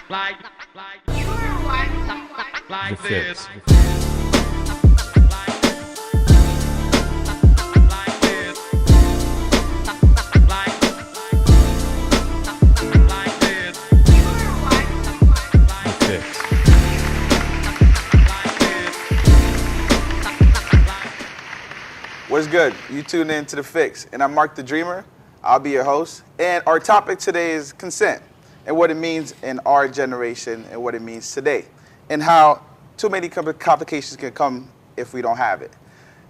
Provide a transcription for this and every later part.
The Fix. The Fix. What's good? You tune in to The Fix, and I'm Marc The Dreamer. I'll be your host. And our topic today is consent, and what it means in our generation, and what it means today, and how too many complications can come if we don't have it.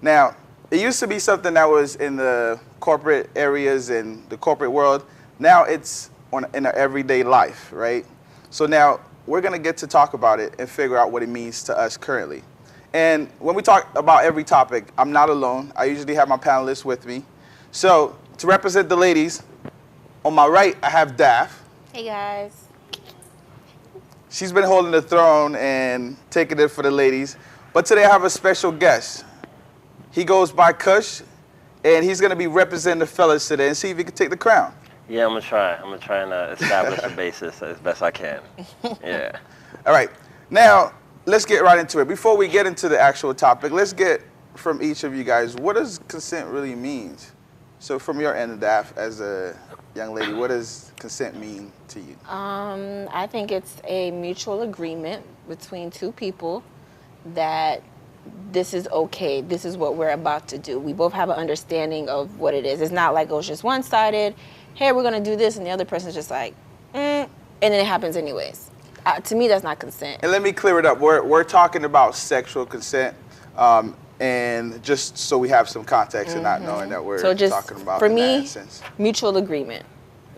Now, it used to be something that was in the corporate areas and the corporate world. Now it's in our everyday life, right? So now we're going to get to talk about it and figure out what it means to us currently. And when we talk about every topic, I'm not alone. I usually have my panelists with me. So to represent the ladies, on my right, I have Daph. Hey, guys. She's been holding the throne and taking it for the ladies. But today I have a special guest. He goes by Kush, and he's going to be representing the fellas today and see if he can take the crown. Yeah, I'm going to try. I'm going to try and establish a basis as best I can. Yeah. All right. Now, let's get right into it. Before we get into the actual topic, let's get from each of you guys, what does consent really mean? So from your end, Daph, as a young lady, what does consent mean to you? I think it's a mutual agreement between two people that this is okay, this is what we're about to do. We both have an understanding of what it is. It's not like, oh, it's just one-sided, hey, we're going to do this, and the other person's just like, and then it happens anyways. To me, that's not consent. And let me clear it up. We're talking about sexual consent, and just so we have some context and not knowing that we're talking about for in me, that sense. Mutual agreement,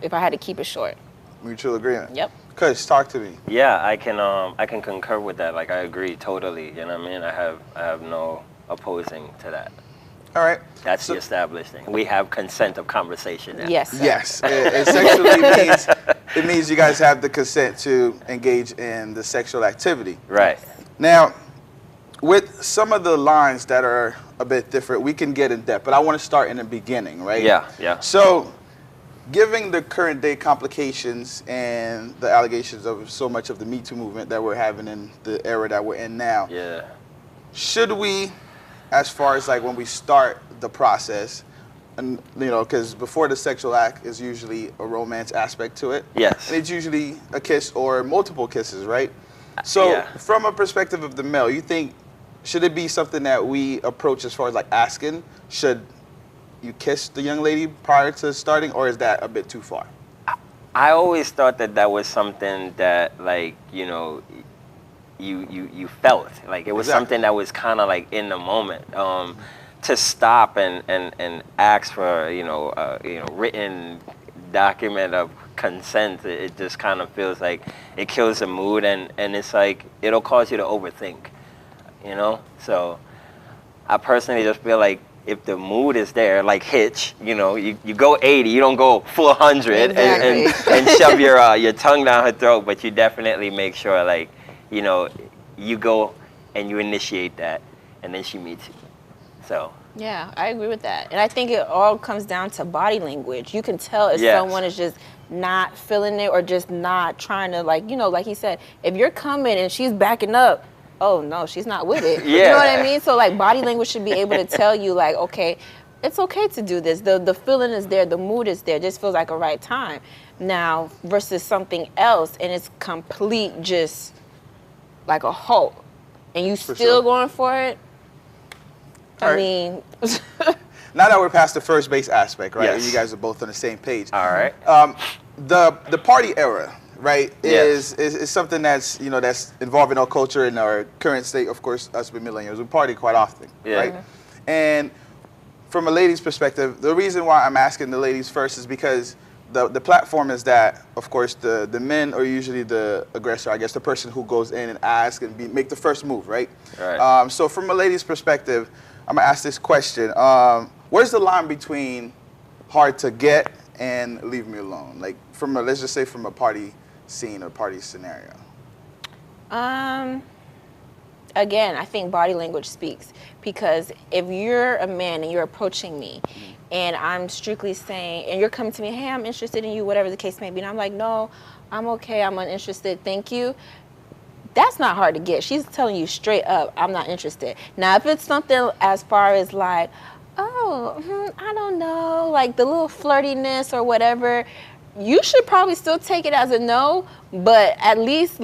if I had to keep it short. Mutual agreement. Yep. Kush, talk to me. Yeah, I can concur with that. Like, I agree totally. You know what I mean? I have no opposing to that. All right. That's the established thing. We have consent of conversation now. Yes. Sir. Yes. It sexually means, it means you guys have the consent to engage in the sexual activity. Right. Now, with some of the lines that are a bit different, we can get in depth, but I want to start in the beginning, right? Yeah. So, given the current day complications and the allegations of so much of the Me Too movement that we're having in the era that we're in now, should we, as far as like when we start the process, and because before the sexual act is usually a romance aspect to it. Yes. And it's usually a kiss or multiple kisses, right? So from a perspective of the male, you think, should it be something that we approach as far as like asking, should you kiss the young lady prior to starting, or is that a bit too far? I always thought that was something that, like, you felt. Like, it was something that was kind of like in the moment. To stop and ask for, written document of consent, it just kind of feels like it kills the mood, and it's like, it'll cause you to overthink, So I personally just feel like, if the mood is there, like Hitch, you go 80, you don't go full 100 and shove your tongue down her throat, but you definitely make sure, like, you go and you initiate that, and then she meets you. So. Yeah, I agree with that. And I think it all comes down to body language. You can tell if someone is just not feeling it or just not trying to, like, like he said, if you're coming and she's backing up, oh no, she's not with it. You know what I mean? So like body language should be able to tell you, like, okay, it's okay to do this. The feeling is there, the mood is there. This feels like a right time. Now versus something else, and it's complete, just like a halt, and you still going for it. I mean, now that we're past the first base aspect, right? Yes. You guys are both on the same page. All right. The party era, right, is something that's that's involving our culture and our current state. Of course, us with millennials, we party quite often, right? And from a lady's perspective, the reason why I'm asking the ladies first is because the platform is that, of course, the men are usually the aggressor. I guess the person who goes in and asks and make the first move, right? Right. So from a lady's perspective, I'm gonna ask this question: where's the line between hard to get and leave me alone? Like let's just say from a party scene or party scenario. Again, I think body language speaks, because if you're a man and you're approaching me and I'm strictly saying, and you're coming to me, hey, I'm interested in you, whatever the case may be, and I'm like, no, I'm okay, I'm uninterested, thank you. That's not hard to get. She's telling you straight up, I'm not interested. Now, if it's something as far as like, oh, I don't know, like the little flirtiness or whatever, you should probably still take it as a no, but at least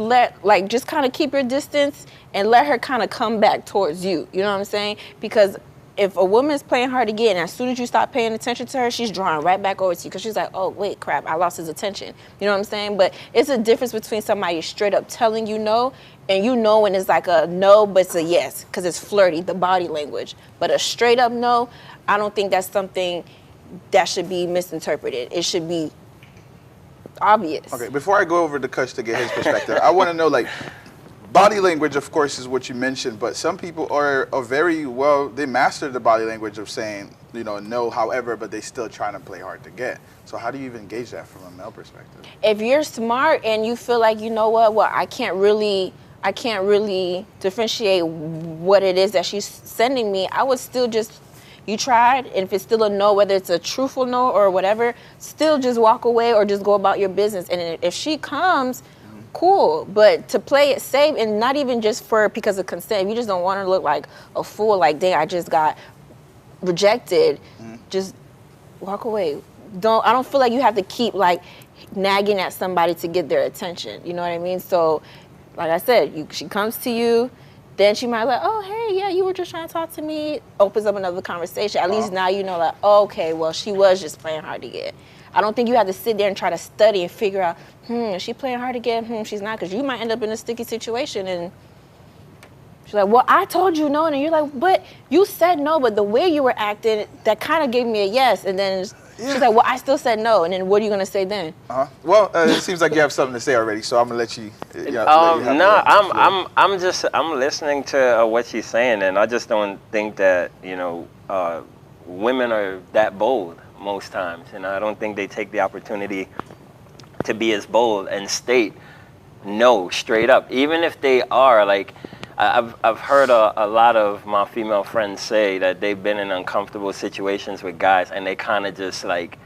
just kind of keep your distance and let her kind of come back towards you. You know what I'm saying? Because if a woman's playing hard to get, and as soon as you stop paying attention to her, she's drawing right back over to you because she's like, oh, wait, crap, I lost his attention. You know what I'm saying? But it's a difference between somebody straight up telling you no, and you know when it's like a no, but it's a yes because it's flirty, the body language. But a straight up no, I don't think that's something that should be misinterpreted. It should be obvious. Okay, before I go over to Kush to get his perspective, I want to know, like, body language, of course, is what you mentioned, but some people are very well, they master the body language of saying, you know, no, however, but they still trying to play hard to get. So how do you even gauge that from a male perspective? If you're smart and you feel like, you know what, well, I can't really differentiate what it is that she's sending me, I would still just, you tried, and if it's still a no, whether it's a truthful no or whatever, still just walk away or just go about your business. And if she comes, cool. But to play it safe, and not even just because of consent, if you just don't want her to look like a fool, like, dang, I just got rejected, just walk away. I don't feel like you have to keep like nagging at somebody to get their attention. You know what I mean? So, like I said, she comes to you, then she might like, oh, hey, yeah, you were just trying to talk to me. Opens up another conversation. At least now you know, like, oh, okay, well, she was just playing hard to get. I don't think you have to sit there and try to study and figure out, is she playing hard to get? She's not, because you might end up in a sticky situation. And she's like, well, I told you no. And you're like, but you said no, but the way you were acting, that kind of gave me a yes. And then she's like, well, I still said no. And then what are you going to say then? Well, it seems like you have something to say already, so I'm going to let you. I'm listening to what she's saying, and I just don't think that, women are that bold most times. And I don't think they take the opportunity to be as bold and state no straight up. Even if they are, like, I've heard a lot of my female friends say that they've been in uncomfortable situations with guys, and they kind of just like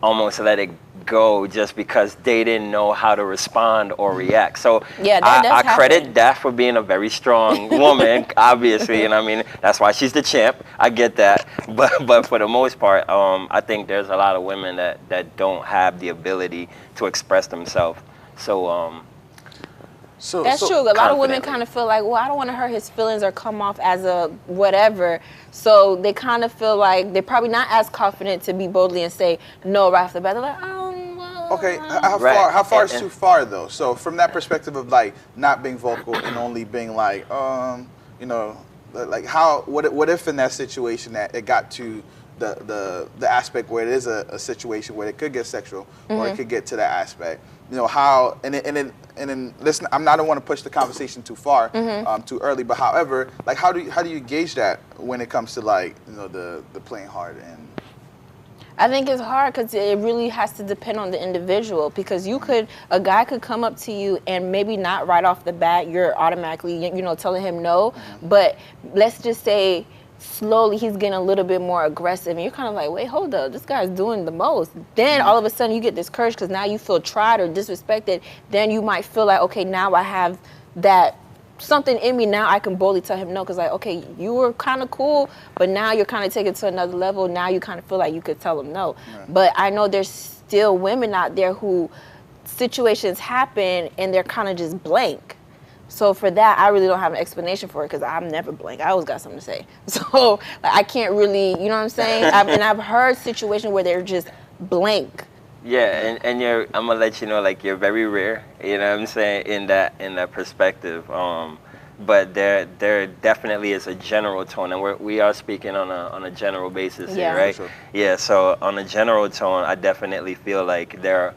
almost let it go just because they didn't know how to respond or react. So yeah, I credit Daph for being a very strong woman, obviously, and I mean that's why she's the champ. I get that, but for the most part, I think there's a lot of women that don't have the ability to express themselves. So that's true. A lot of women kind of feel like, well, I don't want to hurt his feelings or come off as a whatever. So they kind of feel like they're probably not as confident to be boldly and say no right off the bat. They're like, well. Okay, how far is too far though? So from that perspective of like not being vocal and only being like, like what if in that situation that it got to the aspect where it is a situation where it could get sexual or it could get to that aspect. How and then listen. I don't want to push the conversation too far, too early. But however, like how do you gauge that when it comes to like the playing hard and? I think it's hard because it really has to depend on the individual. Because a guy could come up to you and maybe not right off the bat you're automatically telling him no, but let's just say slowly he's getting a little bit more aggressive and you're kind of like, wait, hold up, this guy's doing the most. Then all of a sudden you get this courage because now you feel tried or disrespected. Then you might feel like, okay, now I have that something in me, now I can boldly tell him no, because like, okay, you were kind of cool, but now you're kind of taking it to another level. Now you kind of feel like you could tell him no. Right. But I know there's still women out there who situations happen and they're kind of just blank. So for that, I really don't have an explanation for it because I'm never blank. I always got something to say. So like, I can't really, you know what I'm saying? I've heard situations where they're just blank. Yeah, and I'm gonna let you know, like, you're very rare. You know what I'm saying, in that perspective. But there definitely is a general tone, and we are speaking on a general basis here, right? Sure. Yeah. So on a general tone, I definitely feel like there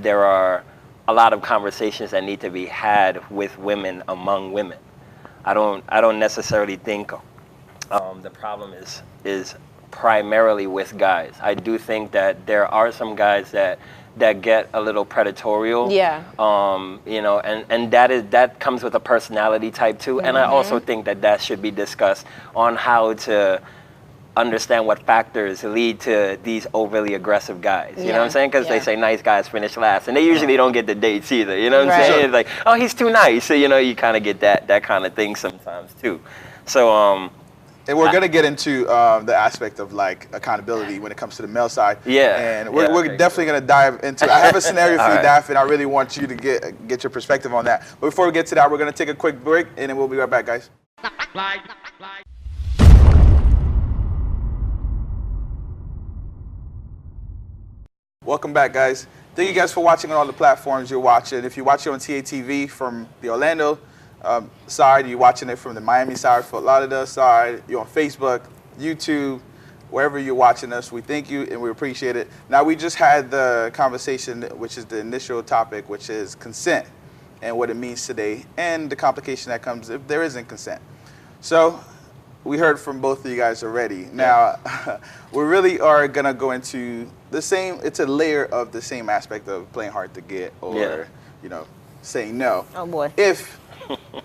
are a lot of conversations that need to be had with women among women. I don't necessarily think the problem is primarily with guys. I do think that there are some guys that get a little predatorial. Yeah. And that comes with a personality type too. Mm-hmm. And I also think that should be discussed on how to understand what factors lead to these overly aggressive guys. You know what I'm saying? Because they say nice guys finish last, and they usually don't get the dates either. You know what I'm saying? It's like, oh, he's too nice. So, you know, you kind of get that kind of thing sometimes too. So and we're gonna get into the aspect of like accountability when it comes to the male side. And we're definitely gonna dive into. I have a scenario for you, Daph, and I really want you to get your perspective on that. But before we get to that, we're gonna take a quick break, and then we'll be right back, guys. Welcome back, guys. Thank you guys for watching on all the platforms you're watching. If you're watching on TATV from the Orlando side, you're watching it from the Miami side, Fort Lauderdale side, you're on Facebook, YouTube, wherever you're watching us, we thank you and we appreciate it. Now, we just had the conversation, which is the initial topic, which is consent and what it means today and the complication that comes if there isn't consent. So we heard from both of you guys already. Now, we really are going to go into the same, it's a layer of the same aspect of playing hard to get or, you know, saying no. Oh, boy. If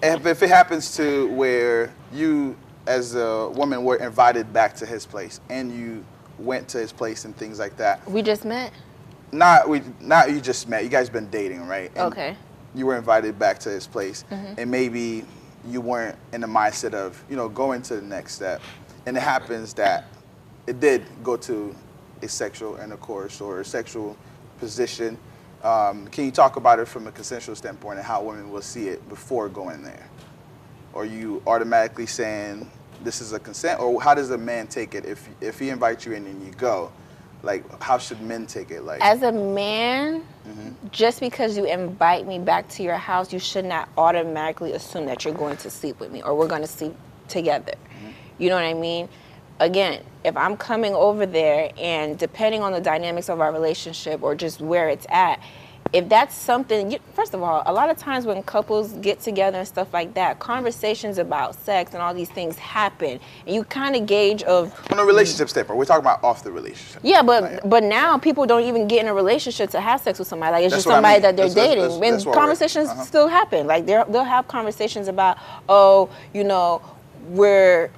it happens to where you, as a woman, were invited back to his place and you went to his place and things like that. We just met? Not you just met. You guys been dating, right? And okay. You were invited back to his place, and maybe you weren't in the mindset of, you know, going to the next step. And it happens that it did go to a sexual intercourse or a sexual position. Can you talk about it from a consensual standpoint and how women will see it before going there? Or are you automatically saying this is a consent, or how does a man take it if he invites you in and you go? Like, how should men take it? Like, as a man, just because you invite me back to your house, you should not automatically assume that you're going to sleep with me or we're going to sleep together. You know what I mean? Again, if I'm coming over there and depending on the dynamics of our relationship or just where it's at, if that's something, first of all, a lot of times when couples get together and stuff like that, conversations about sex and all these things happen, and you kind of gauge of... On a relationship standpoint, we're talking about off the relationship. Yeah, but now people don't even get in a relationship to have sex with somebody. Like, it's just somebody that they're dating. And conversations still happen. Like, they'll have conversations about, oh, you know, we're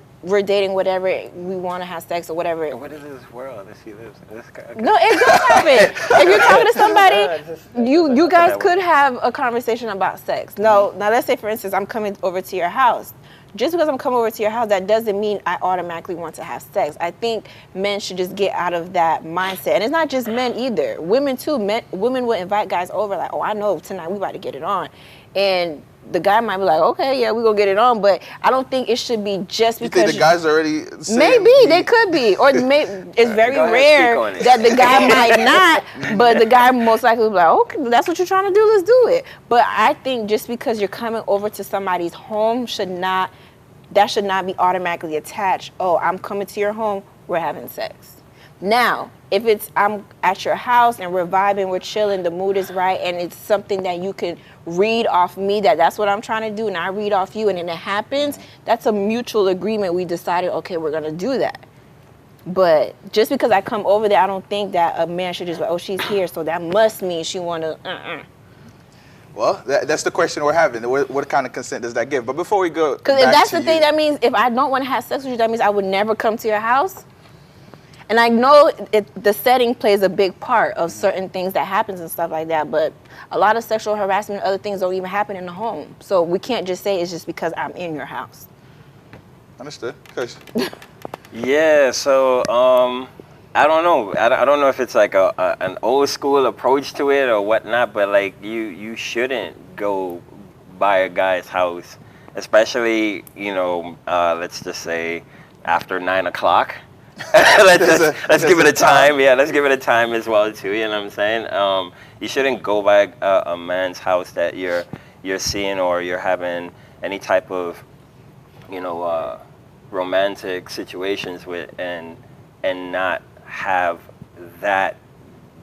dating whatever, we want to have sex or whatever. What is this world that she lives in? No, it does happen. If you're talking to somebody, you guys could have a conversation about sex. Now let's say, for instance, I'm coming over to your house. Just because I'm coming over to your house, that doesn't mean I automatically want to have sex. I think men should just get out of that mindset. And it's not just men either. Women too. Women will invite guys over like, oh, I know tonight we about to get it on. And the guy might be like, okay, yeah, we gonna get it on, but I don't think it should be just because. You think the guys already saying maybe they could be, or it's very rare that the guy might not, but the guy most likely will be like, okay, that's what you're trying to do, let's do it. But I think just because you're coming over to somebody's home should not be automatically attached. Oh, I'm coming to your home, we're having sex. Now, if it's I'm at your house and we're vibing, we're chilling, the mood is right, and it's something that you can read off me that's what I'm trying to do, and I read off you, and then it happens, that's a mutual agreement. We decided, okay, we're going to do that. But just because I come over there, I don't think that a man should just be, oh, she's here, so that must mean she want to, Well, that's the question we're having. What kind of consent does that give? But before we go, because if that's the thing, that means if I don't want to have sex with you, that means I would never come to your house. And I know the setting plays a big part of certain things that happens and stuff like that, but a lot of sexual harassment and other things don't even happen in the home. So we can't just say it's just because I'm in your house. Understood. Coach. Yeah, so I don't know. I don't know if it's like an old school approach to it or whatnot, but like you shouldn't go by a guy's house, especially, you know, let's just say after 9 o'clock. let's give it a time. Yeah, let's give it a time as well too. You know what I'm saying? You shouldn't go by a man's house that you're seeing or you're having any type of, you know, romantic situations with, and not have that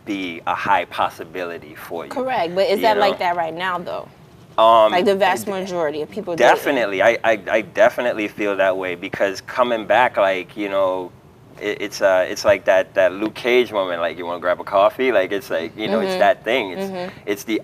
be a high possibility for you. Correct, but is that like that right now though? Like the vast majority of people. Definitely, I definitely feel that way, because coming back, like, you know, it's like that Luke Cage moment, like you want to grab a coffee, like it's like, you know, it's that thing. It's the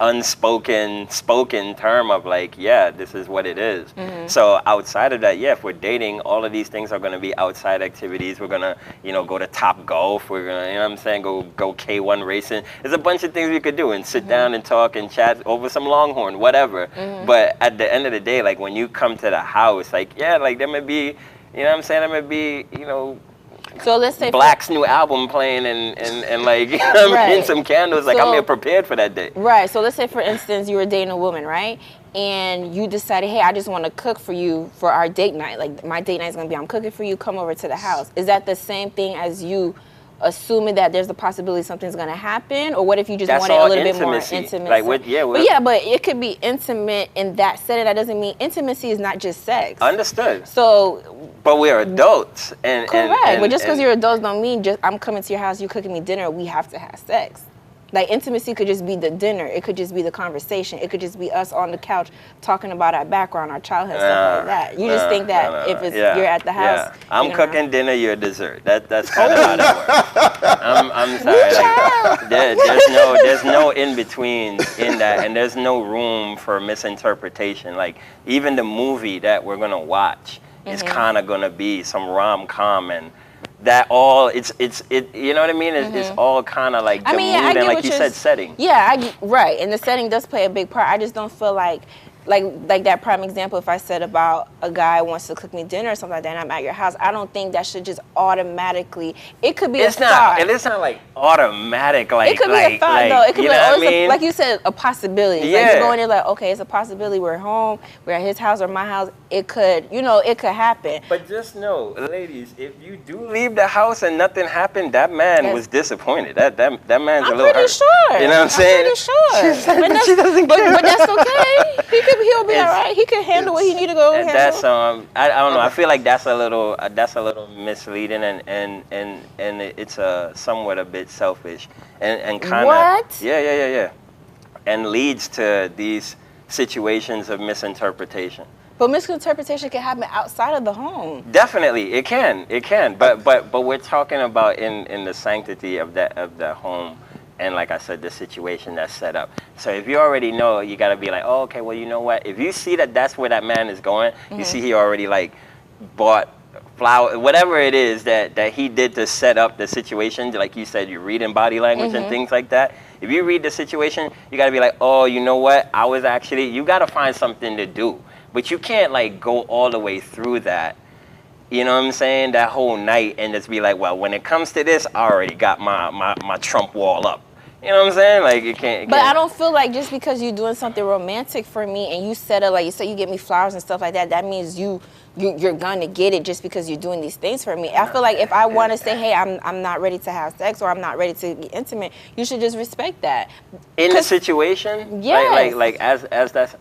spoken term of like, yeah, this is what it is. So outside of that, yeah, if we're dating, all of these things are going to be outside activities. We're going to, you know, go to Top Golf. We're going to, you know what I'm saying, go K1 racing. There's a bunch of things we could do and sit down and talk and chat over some Longhorn, whatever. But at the end of the day, like when you come to the house, like, yeah, like there may be, you know what I'm saying, there may be, you know, so let's say Black's new album playing and like, you know what I mean, some candles, like I'm here prepared for that day. Right. So let's say, for instance, you were dating a woman, right? And you decided, hey, I just want to cook for you for our date night. Like my date night is going to be, I'm cooking for you, come over to the house. Is that the same thing as you assuming that there's the possibility something's going to happen? Or what if you just wanted a little bit more intimacy? Like but it could be intimate in that setting. That doesn't mean intimacy is not just sex. Understood. So, but we're adults. Correct. But just because you're adults don't mean just I'm coming to your house, you cooking me dinner, we have to have sex. Like intimacy could just be the dinner. It could just be the conversation. It could just be us on the couch talking about our background, our childhood, stuff like that. You just think that if it's you're at the house. Yeah. I'm cooking dinner, you're dessert. That's kind of how that works. I'm sorry. Like, there's no in between in that, and there's no room for misinterpretation. Like even the movie that we're gonna watch is kind of gonna be some rom-com and. That all it's you know what I mean? It's all kind of like the mood and like you said, setting. Yeah, right. And the setting does play a big part. I just don't feel like that prime example. If I said about a guy wants to cook me dinner or something like that, and I'm at your house, I don't think that should just automatically. It could be a thought. It's not like automatic. Like it could be a thought though. It could be like you said, a possibility. Yeah. Like you go in there like, okay, it's a possibility. We're home. We're at his house or my house. It could, it could happen. But just know, ladies, if you do leave the house and nothing happened, that man was disappointed. That man's a little hurt. I'm pretty sure. You know what I'm saying? I'm pretty sure. She said that she doesn't care. But that's okay. He'll be all right. He can handle what he need to go handle. That's I don't know. I feel like that's a little misleading and it's somewhat a bit selfish and kind of what? Yeah. And leads to these situations of misinterpretation. But misinterpretation can happen outside of the home. Definitely, it can. But we're talking about in the sanctity of the home. And like I said, the situation that's set up. So if you already know, you got to be like, oh, okay, well, you know what? If you see that that's where that man is going, you see he already like bought flour, whatever it is that he did to set up the situation. Like you said, you're reading body language and things like that. If you read the situation, you got to be like, oh, you know what? You got to find something to do. But you can't like go all the way through that. You know what I'm saying? That whole night and just be like, well, when it comes to this, I already got my Trump wall up. You know what I'm saying? Like you can't. But I don't feel like just because you're doing something romantic for me and you set up, like you said, you get me flowers and stuff like that. That means you're gonna get it just because you're doing these things for me. I feel like if I want to say, hey, I'm not ready to have sex or I'm not ready to be intimate, you should just respect that. In the situation, yes. like as that's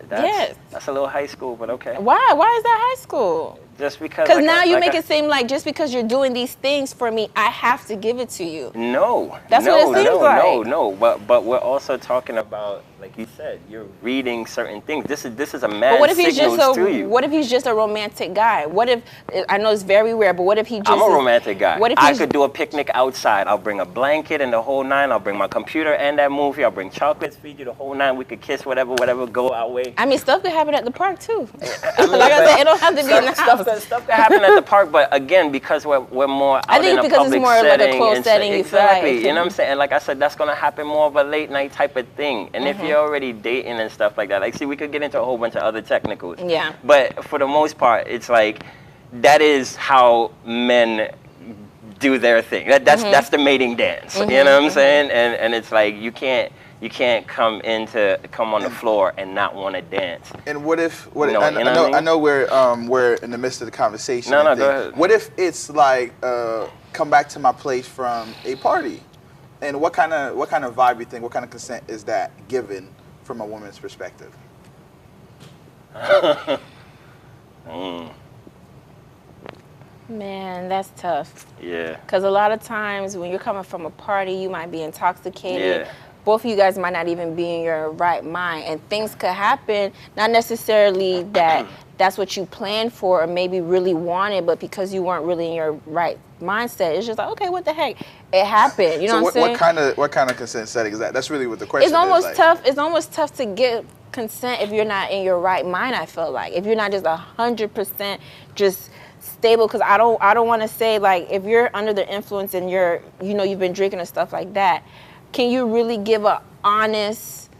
a little high school, but okay. Why? Why is that high school? Just because. Because now you make it seem like just because you're doing these things for me, I have to give it to you. No. That's what it seems like. No. But we're also talking about, like you said, you're reading certain things. This is a man's signals to you. What if he's just a romantic guy? What if, I know it's very rare, but what if he just I'm a romantic guy. What if I could do a picnic outside. I'll bring a blanket and the whole nine. I'll bring my computer and that movie. I'll bring chocolates, feed you the whole nine. We could kiss, whatever, go our way. I mean, stuff could happen at the park too. Like I said, it don't have to be in the house. Stuff that happen at the park, but again, because we're more out I think in a because public it's more setting, like a closed setting, you feel like exactly. You know what I'm saying? And like I said, that's gonna happen more of a late night type of thing. And if you're already dating and stuff like that, like see, we could get into a whole bunch of other technicals. Yeah. But for the most part, it's like that is how men do their thing. That's the mating dance. You know what I'm saying? And it's like you can't come on the floor and not want to dance. And what if? I know we're in the midst of the conversation. No, go ahead. What if it's like come back to my place from a party, and what kind of vibe you think? What kind of consent is that given from a woman's perspective? Man, that's tough. Yeah. Because a lot of times when you're coming from a party, you might be intoxicated. Yeah. both of you guys might not even be in your right mind, and things could happen, not necessarily that that's what you planned for or maybe really wanted, but because you weren't really in your right mindset, it's just like, okay, what the heck? It happened. You know what I'm saying? What kind of consent setting is that? That's really what the question is. It's almost tough. It's almost tough to get consent if you're not in your right mind, I feel like. If you're not just 100% just stable, because I don't want to say, like, if you're under the influence and you've been drinking and stuff like that, can you really give a honest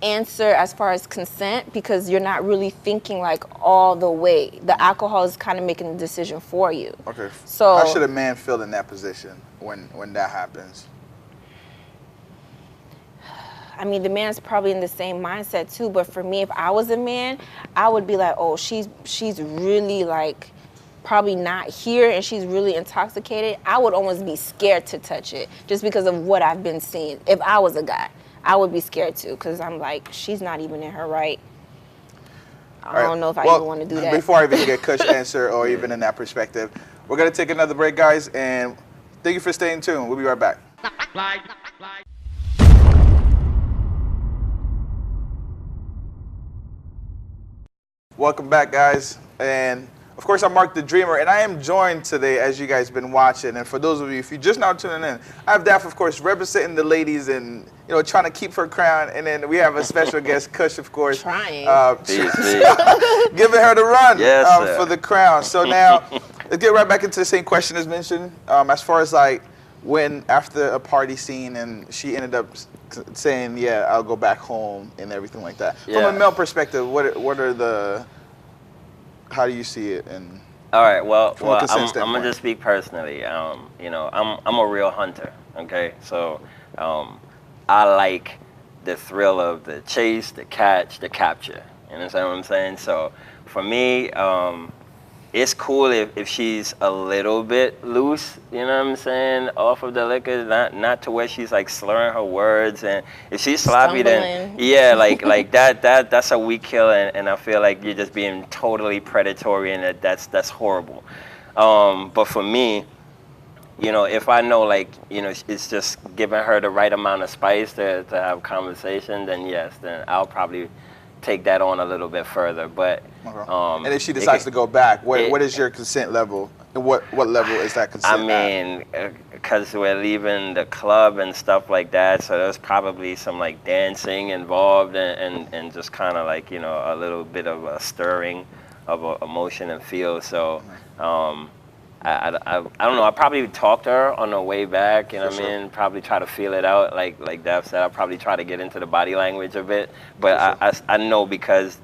answer as far as consent? Because you're not really thinking like all the way. The alcohol is kind of making the decision for you. Okay. So how should a man feel in that position when that happens? I mean, the man's probably in the same mindset too, but for me, if I was a man, I would be like, oh, she's really like probably not here and she's really intoxicated. I would almost be scared to touch it just because of what I've been seeing. If I was a guy, I would be scared too, because I'm like, she's not even in her right. I don't know if I even want to do that. Before I even get Kush's answer or even in that perspective, we're going to take another break, guys, and thank you for staying tuned. We'll be right back. Welcome back, guys, and of course, I'm Marc The Dreamer, and I am joined today, as you guys have been watching, and for those of you, if you're just now tuning in, I have Daph, of course, representing the ladies and, trying to keep her crown, and then we have a special guest, Kush, of course. Trying. Giving her the run for the crown. So now, let's get right back into the same question as mentioned, as far as, like, when after a party scene and she ended up saying, yeah, I'll go back home and everything like that. Yeah. From a male perspective, how do you see it? And all right, well, I'm gonna just speak personally. I'm a real hunter. Okay, so I like the thrill of the chase, the catch, the capture. You understand what I'm saying? So for me, it's cool if she's a little bit loose, you know what I'm saying, off of the liquor, not to where she's like slurring her words, and if she's sloppy, then yeah, like that's a weak kill, and I feel like you're just being totally predatory, and that's horrible. But for me, if I know, like, it's just giving her the right amount of spice to have a conversation, then yes, then I'll probably take that on a little bit further. But and if she decides to go back, what is your consent level? And what level is that consent? I mean, because we're leaving the club and stuff like that, so there's probably some like dancing involved and just kind of like a little bit of a stirring of emotion and feel. So I don't know. I probably talk to her on the way back, what I mean? Probably try to feel it out, like Daph said. I'll probably try to get into the body language a bit. But I know, because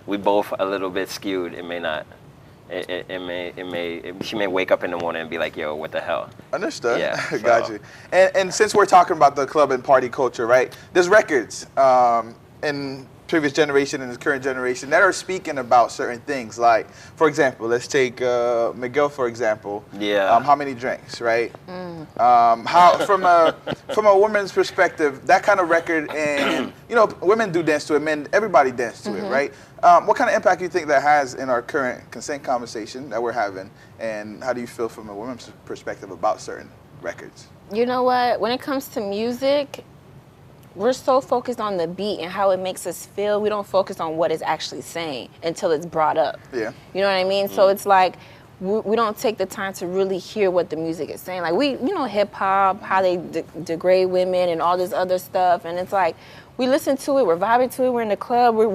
we both a little bit skewed, it may not. She may wake up in the morning and be like, yo, what the hell? Understood. Yeah. So. Got you. And since we're talking about the club and party culture, right? There's records in previous generation and this current generation that are speaking about certain things. Like, for example, let's take Miguel, for example. Yeah. How many drinks, right? How from a woman's perspective, that kind of record, and women do dance to it, men, everybody dance to it, right? What kind of impact do you think that has in our current consent conversation that we're having, and how do you feel from a woman's perspective about certain records? You know what? When it comes to music, we're so focused on the beat and how it makes us feel. We don't focus on what it's actually saying until it's brought up. Yeah. You know what I mean? So it's like we don't take the time to really hear what the music is saying. Like hip hop, how they degrade women and all this other stuff. And it's like, we listen to it, we're vibing to it, we're in the club, we're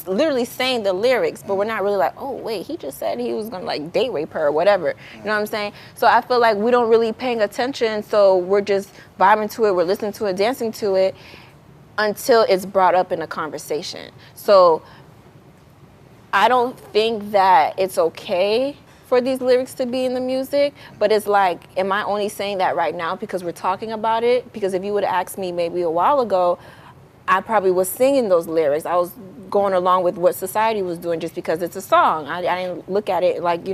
literally saying the lyrics, but we're not really like, oh wait, he just said he was gonna like date rape her or whatever. You know what I'm saying? So I feel like we don't really paying attention, so we're just vibing to it, we're listening to it, dancing to it, until it's brought up in a conversation. So I don't think that it's okay for these lyrics to be in the music, but it's like, am I only saying that right now because we're talking about it? Because if you would have asked me maybe a while ago, I probably was singing those lyrics. I was going along with what society was doing just because it's a song. I didn't look at it like,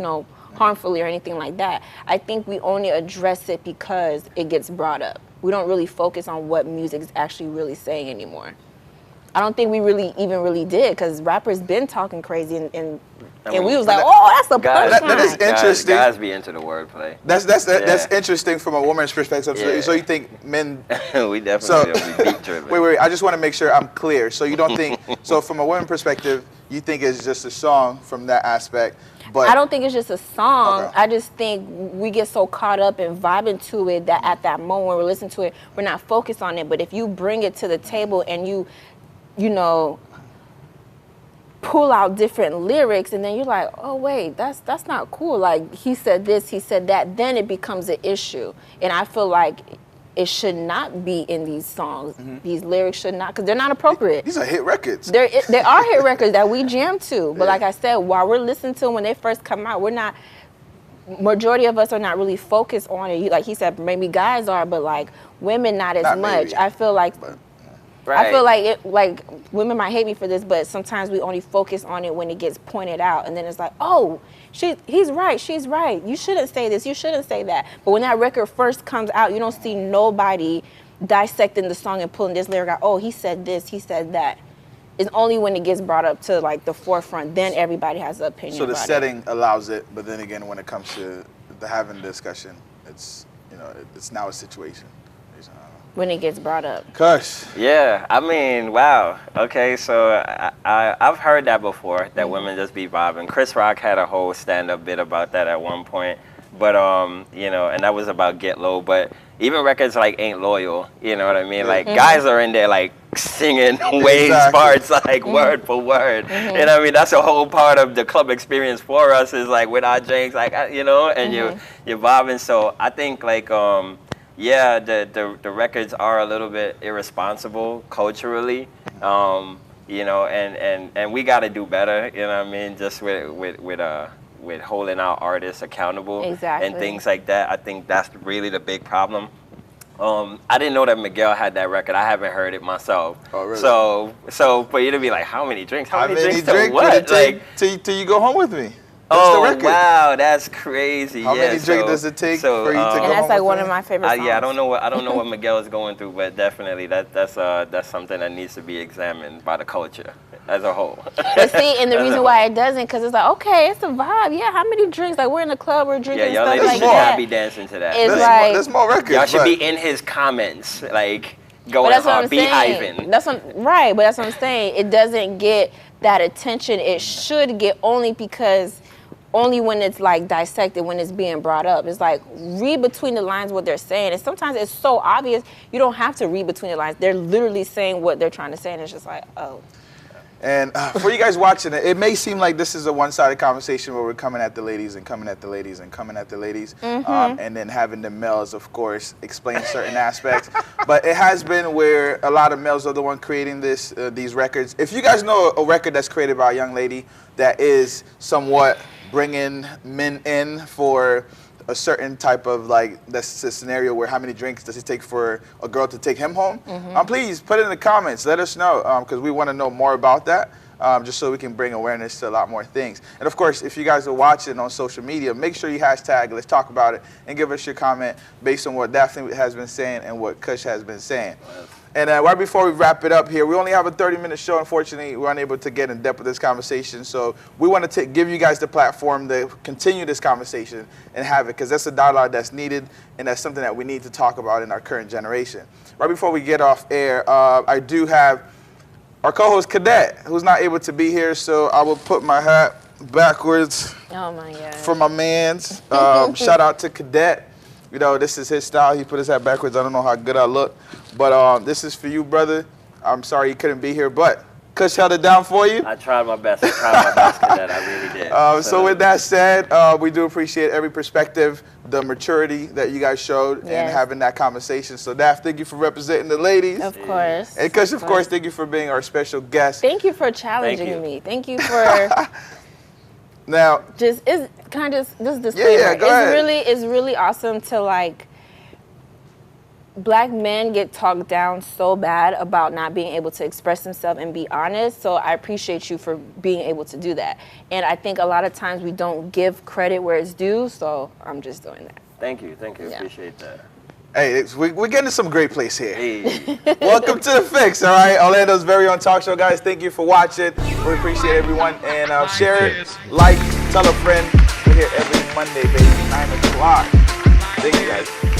harmfully or anything like that. I think we only address it because it gets brought up. We don't really focus on what music is actually really saying anymore. I don't think we really did, because rappers been talking crazy and And we was like, oh, that's a guys, punchline. That is interesting. Guys be into the wordplay. That's interesting from a woman's perspective. Yeah. So you think men? We definitely be beat driven. Wait. I just want to make sure I'm clear. So you don't think? So from a woman perspective, you think it's just a song from that aspect? But I don't think it's just a song. Okay. I just think we get so caught up in vibing to it that at that moment when we're listening to it, we're not focused on it. But if you bring it to the table and you know, pull out different lyrics, and then you're like, oh wait, that's not cool. Like he said this, he said that, then it becomes an issue. And I feel like it should not be in these songs. These lyrics should not, because they're not appropriate. these are hit records. They are hit records that we jam to. But like I said, while we're listening to them when they first come out, we're not, majority of us are not really focused on it. Like he said, maybe guys are, but like women not as Not much. maybe, I feel like Right. I feel like women might hate me for this, but sometimes we only focus on it when it gets pointed out, and then it's like, oh, he's right, she's right. You shouldn't say this, you shouldn't say that. But when that record first comes out, you don't see nobody dissecting the song and pulling this lyric out. Oh, he said this, he said that. It's only when it gets brought up to like the forefront, then everybody has an opinion. So the about setting allows it, but then again, when it comes to having the discussion, it's it's now a situation. when it gets brought up. Kush. Yeah, I mean, wow. Okay, so I've heard that before, that women just be vibing. Chris Rock had a whole stand-up bit about that at one point. But, and that was about Get Low. But even records like Ain't Loyal, you know what I mean? Like, guys are in there, like, singing Wade's parts, like, word for word. And I mean, that's a whole part of the club experience for us is, like, with our drinks, like, and you're vibing. So I think, like, yeah, the records are a little bit irresponsible culturally, and we got to do better. You know what I mean? Just with holding our artists accountable and things like that. I think that's really the big problem. I didn't know that Miguel had that record. I haven't heard it myself. Oh, really? So for you to be like, how many drinks? How many drinks to what? Like, till you go home with me. That's the record. Wow, that's crazy. How many drinks does it take for you to go home? And that's like one of my favorite songs. Yeah, I don't know what Miguel is going through, but definitely that's something that needs to be examined by the culture as a whole. But see, and the reason why it doesn't, because it's like, okay, it's a vibe. Yeah, how many drinks? Like, we're in the club, we're drinking y'all stuff ladies like should that. not be dancing to that. It's like, there's more records. Y'all should be in his comments, like going hard, beehiving. Right, but that's what I'm saying. It doesn't get that attention. It should get only when it's like dissected, when it's being brought up. It's like, read between the lines what they're saying. And sometimes it's so obvious, you don't have to read between the lines. They're literally saying what they're trying to say, and it's just like, oh. And for you guys watching it, it may seem like this is a one-sided conversation where we're coming at the ladies and coming at the ladies and coming at the ladies, and then having the males, of course, explain certain aspects. But it has been where a lot of males are the one creating these records. If you guys know a record that's created by a young lady that is somewhat bringing men in for a certain type of, like, that's a scenario where how many drinks does it take for a girl to take him home? Please put it in the comments. Let us know, because we want to know more about that, just so we can bring awareness to a lot more things. And of course, if you guys are watching on social media, make sure you hashtag Let's Talk About It and give us your comment based on what Daphne has been saying and what Kush has been saying. And right before we wrap it up here, we only have a 30-minute show. Unfortunately, we're unable to get in depth with this conversation. So we want to give you guys the platform to continue this conversation and have it, because that's a dialogue that's needed, and that's something that we need to talk about in our current generation. Right before we get off air, I do have our co-host Cadet, who's not able to be here, so I will put my hat backwards for my mans. Shout out to Cadet. You know, this is his style. He put his hat backwards. I don't know how good I look. But this is for you, brother. I'm sorry you couldn't be here, but Kush held it down for you. I tried my best. Cadet. I really did. So with that said, we do appreciate every perspective, the maturity that you guys showed, and having that conversation. So, Daph, thank you for representing the ladies. Of course. And Kush, of course, thank you for being our special guest. Thank you for challenging me. Thank you for... Now, can I just disclaimer? Yeah, go ahead. It's really awesome to, like, Black men get talked down so bad about not being able to express themselves and be honest. So I appreciate you for being able to do that. And I think a lot of times we don't give credit where it's due. So I'm just doing that. Thank you. Yeah. Appreciate that. Hey, we're getting to some great place here. Hey. Welcome to The Fix, all right? Orlando's very own talk show, guys. Thank you for watching. We appreciate everyone. And share it, like, tell a friend. We're here every Monday, baby, 9 o'clock. Thank you, guys.